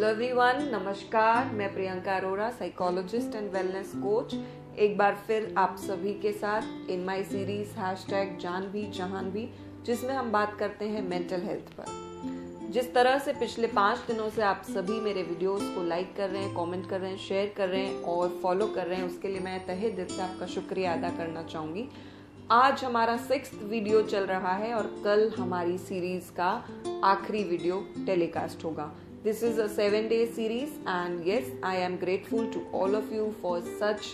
Hello everyone, नमस्कार। मैं Priyanka Arora, psychologist and wellness coach, एक बार फिर आप सभी के साथ इन माय सीरीज #जान भी जहान भी, जिसमें हम बात करते हैं मेंटल हेल्थ पर। जिस तरह से पिछले 5 दिनों से आप सभी मेरे वीडियोस को लाइक कर रहे हैं, कमेंट कर रहे हैं, शेयर कर रहे हैं और फॉलो कर रहे हैं, उसके लिए मैं तहे दिल से आपका शुक्रिया अदा करना चाहूँगी। आज हमारा 6th वीडियो चल रहा है और कल हमारी सीरीज का आखिरी वीडियो टेलीकास्ट होगा। This is a 7-day series and yes, I am grateful to all of you for such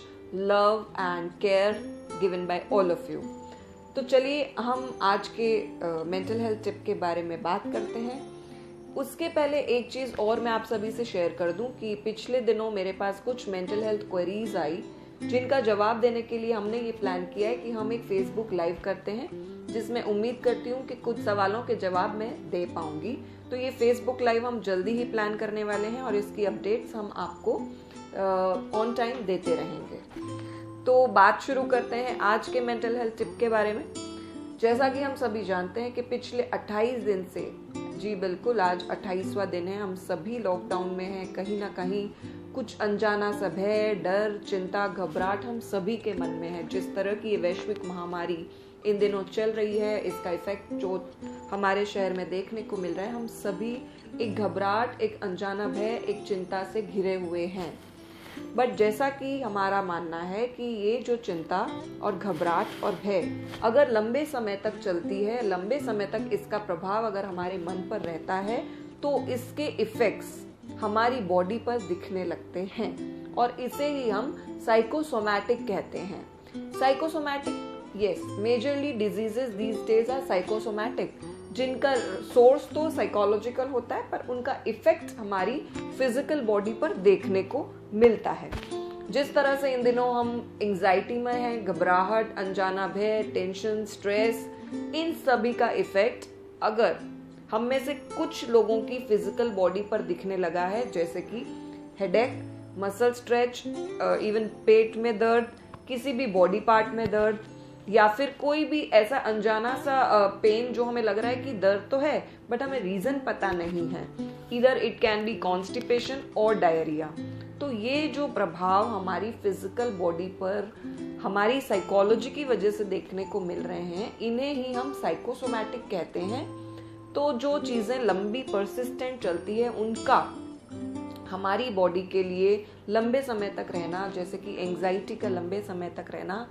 love and care given by all of you. तो चलिए हम आज के मेंटल हेल्थ टिप के बारे में बात करते हैं। उसके पहले एक चीज़ और मैं आप सभी से शेयर कर दूं कि पिछले दिनों मेरे पास कुछ मेंटल हेल्थ क्वेरीज आई, जिनका जवाब देने के लिए हमने ये प्लान किया है कि हम एक फेसबुक लाइव करते हैं, जिसमें उम्मीद करती हूँ कि कुछ सवालों के जवाब मैं दे पाऊंगी। तो ये फेसबुक लाइव हम जल्दी ही प्लान करने वाले हैं और इसकी अपडेट्स हम आपको ऑन टाइम देते रहेंगे। तो बात शुरू करते हैं आज के मेंटल हेल्थ टिप के बारे में। जैसा कि हम सभी जानते हैं कि पिछले 28 दिन से, जी बिल्कुल, आज 28वां दिन है, हम सभी लॉकडाउन में हैं। कहीं ना कहीं कुछ अनजाना सा भय, डर, चिंता, घबराहट हम सभी के मन में है। जिस तरह की ये वैश्विक महामारी इन दिनों चल रही है, इसका इफेक्ट जो हमारे शहर में देखने को मिल रहा है, हम सभी एक घबराहट, एक अनजाना भय, एक चिंता से घिरे हुए हैं। बट जैसा कि हमारा मानना है कि ये जो चिंता और घबराहट और भय अगर लंबे समय तक चलती है, लंबे समय तक इसका प्रभाव अगर हमारे मन पर रहता है, तो इसके इफेक्ट्स हमारी बॉडी पर दिखने लगते हैं और इसे ही हम साइकोसोमैटिक कहते हैं। Psychosomatic, yes, majorly diseases these days are psychosomatic, जिनका सोर्स तो साइकोलॉजिकल होता है पर उनका इफेक्ट हमारी फिजिकल बॉडी पर देखने को मिलता है। जिस तरह से इन दिनों हम एंजाइटी में हैं, घबराहट, अनजाना भय, टेंशन, स्ट्रेस, इन सभी का इफेक्ट अगर हम में से कुछ लोगों की फिजिकल बॉडी पर दिखने लगा है, जैसे कि हेडेक, मसल स्ट्रेच, इवन पेट में दर्द, किसी भी बॉडी पार्ट में दर्द, या फिर कोई भी ऐसा अनजाना सा पेन जो हमें लग रहा है कि दर्द तो है बट हमें रीजन पता नहीं है, इधर इट कैन बी कॉन्स्टिपेशन और डायरिया। तो ये जो प्रभाव हमारी फिजिकल बॉडी पर हमारी साइकोलॉजी की वजह से देखने को मिल रहे हैं, इन्हें ही हम साइकोसोमैटिक कहते हैं। तो जो चीजें लंबी परसिस्टेंट चलती है, उनका हमारी बॉडी के लिए लंबे समय तक रहना, जैसे कि एंजाइटी का लंबे समय तक रहना,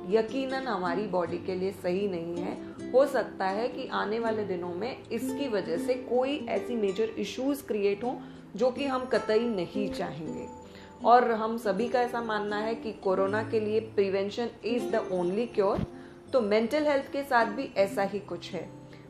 यकीनन हमारी बॉडी के लिए सही नहीं है। हो सकता है कि आने वाले दिनों में इसकी वजह से कोई ऐसी मेजर इश्यूज क्रिएट हो जो कि हम कतई नहीं चाहेंगे। और हम सभी का ऐसा मानना है कि कोरोना के लिए prevention is the only cure. तो मेंटल हेल्थ के साथ भी ऐसा ही कुछ है,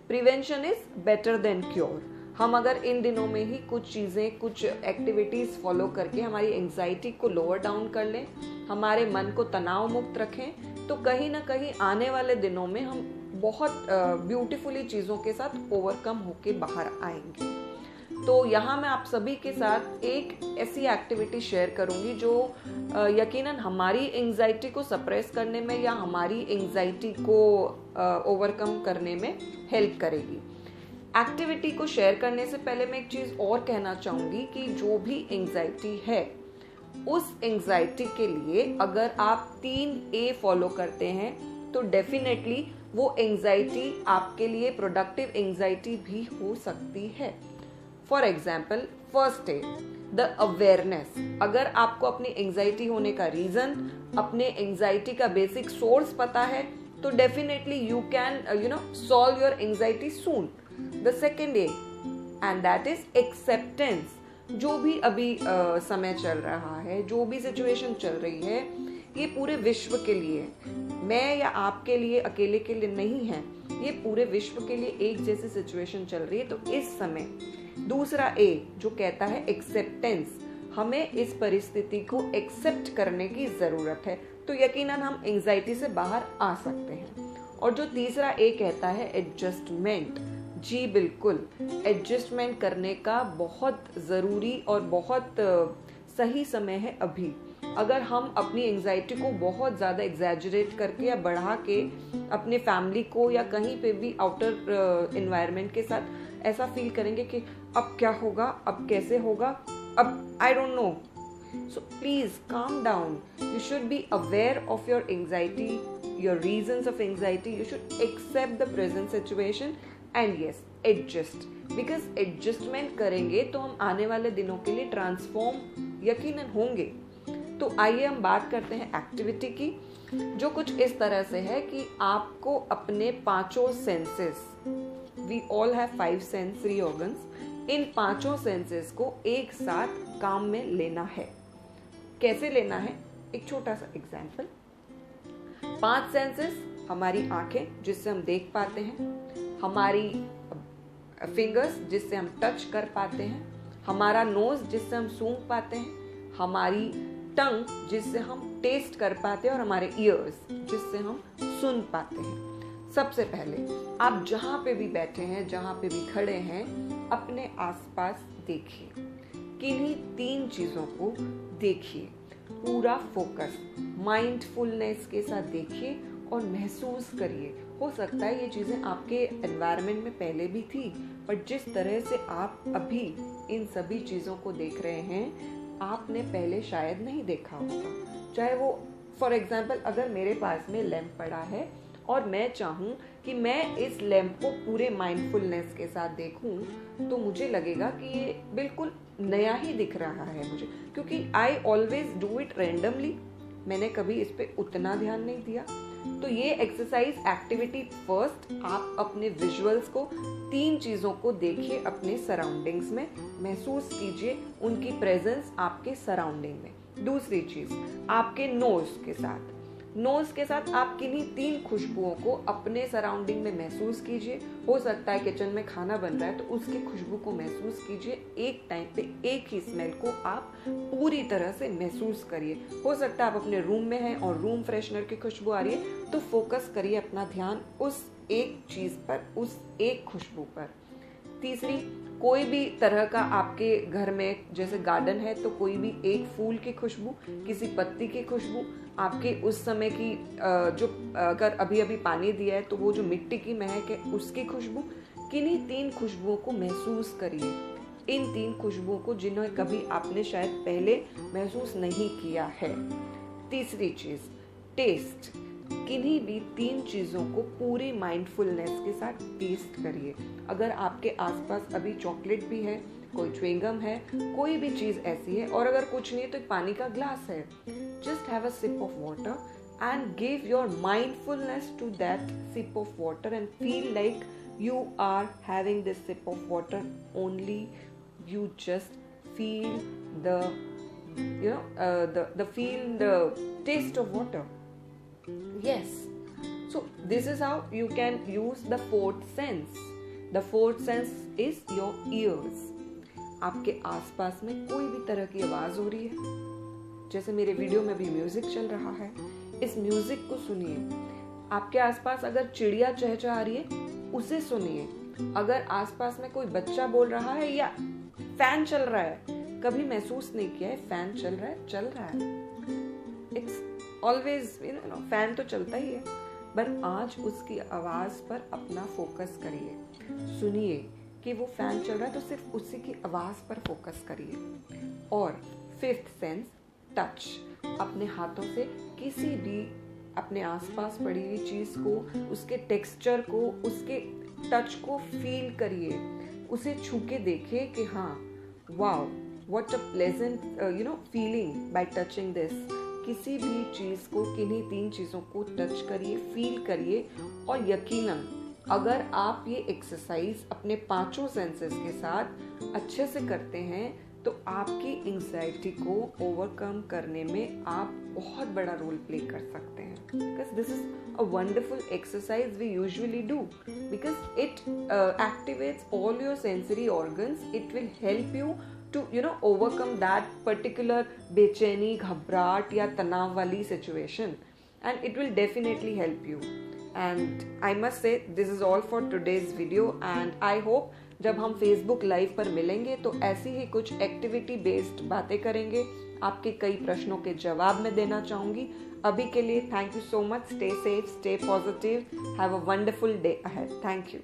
prevention is better than cure. हम अगर इन दिनों में ही कुछ चीज़ें, कुछ एक्टिविटीज़ फॉलो करके हमारी एंजाइटी को लोअर डाउन कर लें, हमारे मन को तनाव मुक्त रखें, तो कहीं ना कहीं आने वाले दिनों में हम बहुत ब्यूटीफुली चीज़ों के साथ ओवरकम होके बाहर आएंगे। तो यहाँ मैं आप सभी के साथ एक ऐसी एक्टिविटी शेयर करूँगी जो यकीनन हमारी एंजाइटी को सप्रेस करने में या हमारी एंजाइटी को ओवरकम करने में हेल्प करेगी। एक्टिविटी को शेयर करने से पहले मैं एक चीज़ और कहना चाहूँगी कि जो भी एंजाइटी है, उस एंजाइटी के लिए अगर आप 3A फॉलो करते हैं तो डेफिनेटली वो एंजाइटी आपके लिए प्रोडक्टिव एंजाइटी भी हो सकती है। For example, first A, the awareness. अगर आपको अपनी एंजाइटी होने का रीजन, अपने एंजाइटी का बेसिक सोर्स पता है, तो definitely you can solve your anxiety soon. The second A, and that is acceptance. जो भी अभी समय चल रहा है, जो भी सिचुएशन चल रही है, ये पूरे विश्व के लिए, मैं या आपके लिए, अकेले के लिए नहीं है, ये पूरे विश्व के लिए एक जैसी सिचुएशन चल रही है। तो इस समय दूसरा ए जो कहता है एक्सेप्टेंस, हमें इस परिस्थिति को एक्सेप्ट करने की जरूरत है, तो यकीनन हम एंजाइटी से बाहर आ सकते हैं। और जो तीसरा ए कहता है एडजस्टमेंट, जी बिल्कुल, एडजस्टमेंट करने का बहुत ज़रूरी और बहुत सही समय है अभी। अगर हम अपनी एंजाइटी को बहुत ज़्यादा एग्जैजरेट करके या बढ़ा के अपने फैमिली को या कहीं पे भी आउटर एनवायरनमेंट के साथ ऐसा फील करेंगे कि अब क्या होगा, अब कैसे होगा, अब I don't know. So please calm down. You should be aware of your anxiety, your reasons of anxiety. You should accept the present situation and yes, adjust. Because adjustment करेंगे तो हम आने वाले दिनों के लिए ट्रांसफॉर्म यकीनन होंगे. तो आइए हम बात करते हैं एक्टिविटी की, जो कुछ इस तरह से है कि आपको अपने पांचों senses, we all have 5 sensory organs, इन पांचों सेंसेस को एक साथ काम में लेना है. कैसे लेना है? एक छोटा सा एग्जाम्पल. 5 सेंसेस, हमारी आंखें जिससे हम देख पाते हैं, हमारी फिंगर्स जिससे हम टच कर पाते हैं, हमारा नोज जिससे हम सूंघ पाते हैं, हमारी टंग जिससे हम टेस्ट कर पाते हैं और हमारे ईयर्स जिससे हम सुन पाते हैं. सबसे पहले आप जहां पे भी बैठे हैं, जहां पे भी खड़े हैं, अपने आसपास देखिए. किन्हीं 3 चीजों को देखिए, पूरा फोकस माइंडफुलनेस के साथ देखिए और महसूस करिए. हो सकता है ये चीजें आपके एनवायरनमेंट में पहले भी थी, पर जिस तरह से आप अभी इन सभी चीजों को देख रहे हैं, आपने पहले शायद नहीं देखा होगा. चाहे वो फॉर एग्जाम्पल, अगर मेरे पास में लैंप पड़ा है और मैं चाहूँ कि मैं इस लैंप को पूरे माइंडफुलनेस के साथ देखूं, तो मुझे लगेगा कि ये बिल्कुल नया ही दिख रहा है मुझे, क्योंकि I always do it randomly. मैंने कभी इस पे उतना ध्यान नहीं दिया. तो ये एक्सरसाइज एक्टिविटी फर्स्ट, आप अपने विजुअल्स को, 3 चीजों को देखिए अपने सराउंडिंग्स में, महसूस कीजिए उनकी प्रेजेंस आपके सराउंडिंग में. दूसरी चीज, आपके नोज के साथ आप किन्हीं 3 खुशबुओं को अपने सराउंडिंग में महसूस कीजिए. हो सकता है किचन में खाना बन रहा है तो उसकी खुशबू को महसूस कीजिए. एक टाइम पे एक ही स्मेल को आप पूरी तरह से महसूस करिए. हो सकता है आप अपने रूम में हैं और रूम फ्रेशनर की खुशबू आ रही है, तो फोकस करिए अपना ध्यान उस एक चीज पर, उस एक खुशबू पर. तीसरी, कोई भी तरह का आपके घर में जैसे गार्डन है तो कोई भी एक फूल की खुशबू, किसी पत्ती की खुशबू, आपके उस समय की जो अगर अभी अभी पानी दिया है तो वो जो मिट्टी की महक है उसकी खुशबू. किन्हीं 3 खुशबुओं को महसूस करिए. इन 3 खुशबुओं को जिन्हें कभी आपने शायद पहले महसूस नहीं किया है. तीसरी चीज, टेस्ट. किन्हीं भी 3 चीजों को पूरी माइंडफुलनेस के साथ टेस्ट करिए. अगर आपके आसपास अभी चॉकलेट भी है, कोई च्युइंगम है, कोई भी चीज ऐसी है, और अगर कुछ नहीं है तो एक पानी का ग्लास है, just have a sip of water and give your mindfulness to that sip of water and feel like you are having this sip of water only. You just feel the the taste of water. Yes, so this is how you can use the 4th sense. The 4th sense is your ears. आपके आसपास में कोई भी तरह की आवाज हो रही है, जैसे मेरे वीडियो में भी म्यूजिक चल रहा है, इस म्यूजिक को सुनिए. आपके आसपास अगर चिड़िया चहचहा रही है उसे सुनिए. अगर आसपास में कोई बच्चा बोल रहा है या फैन चल रहा है, कभी महसूस नहीं किया है फैन चल रहा है. इट्स ऑलवेज फैन तो चलता ही है, पर आज उसकी आवाज पर अपना फोकस करिए. सुनिए कि वो फैन चल रहा है तो सिर्फ उसी की आवाज पर फोकस करिए. और 5th सेंस, टच. अपने हाथों से किसी भी अपने आसपास पड़ी हुई चीज को, उसके टेक्सचर को, उसके टच को फील करिए. उसे छू के देखिए कि हाँ, wow, what a pleasant feeling by touching this. किसी भी चीज को, किन्हीं 3 चीजों को टच करिए, फील करिए, और यकीनन अगर आप ये एक्सरसाइज अपने 5 सेंसेस के साथ अच्छे से करते हैं तो आपकी एंजाइटी को ओवरकम करने में आप बहुत बड़ा रोल प्ले कर सकते हैं. Because this is a wonderful exercise we usually do, because it activates all your sensory organs. It will help you to overcome that particular बेचैनी, घबराहट या तनाव वाली situation, and it will definitely help you. And I must say this is all for today's video, and I hope जब हम Facebook live पर मिलेंगे तो ऐसी ही कुछ एक्टिविटी बेस्ड बातें करेंगे. आपके कई प्रश्नों के जवाब मैं देना चाहूंगी. अभी के लिए thank you so much. Stay safe, stay positive, have a wonderful day ahead. Thank you.